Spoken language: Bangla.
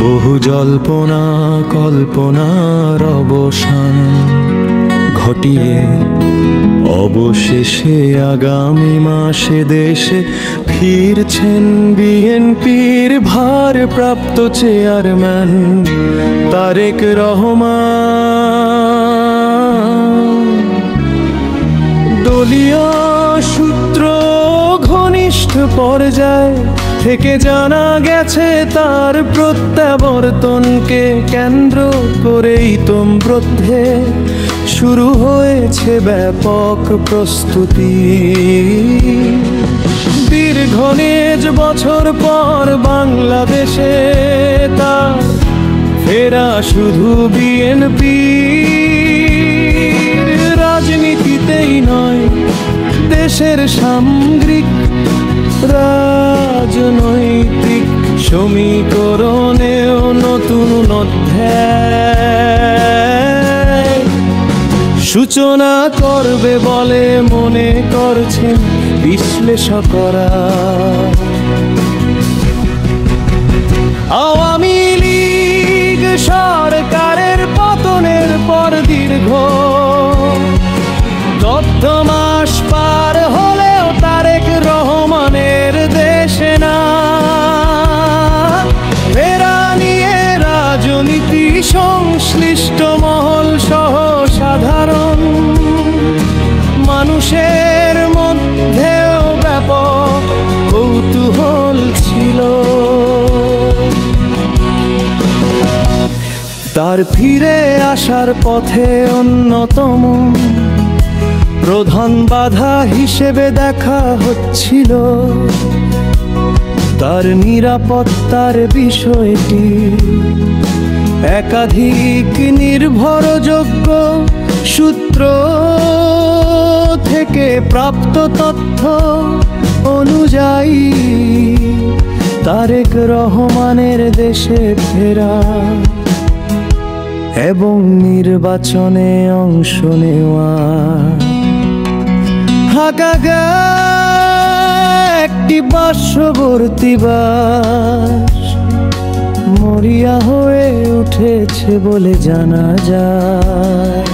বহু জল্পনা কল্পনার অবসান ঘটিয়ে অবশেষে আগামী মাসে দেশে ফিরছেন বিএনপির ভারপ্রাপ্ত চেয়ারম্যান তারেক রহমান। দলীয় সূত্র ঘনিষ্ঠ পর্যায় থেকে জানা গেছে তার প্রত্যাবর্তনকে কেন্দ্র করে ইতোমধ্যে শুরু হয়েছে ব্যাপক প্রস্তুতি। দীর্ঘ 19 বছর পর বাংলাদেশে তার ফেরা শুধু বিএনপি রাজনীতিতেই নয়, দেশের সামগ্রিক রাজনৈতিক সমীকরণেও নতুন অধ্যায় সূচনা করবে বলে মনে করছেন বিশ্লেষকরা। আওয়ামী লীগ সরকারের পতনের পর দীর্ঘ 14 মাস পার হলেও তারেক রহমানের দেশে না ফেরা নিয়ে রাজনীতি সংশ্লিষ্ট মহল সহ সাধারণ মানুষের মধ্যেও ব্যাপক কৌতূহল ছিল। তার ফিরে আসার পথে অন্যতম প্রধান বাধা হিসেবে দেখা হচ্ছিল তার নিরাপত্তার বিষয়টি। একাধিক নির্ভরযোগ্য সূত্র থেকে প্রাপ্ত তথ্য অনুযায়ী তারেক রহমানের দেশে ফেরা এবং নির্বাচনে অংশ নেওয়া একটি পার্শ্ববর্তী বাস মরিয়া হয়ে উঠেছে বলে জানা যায়।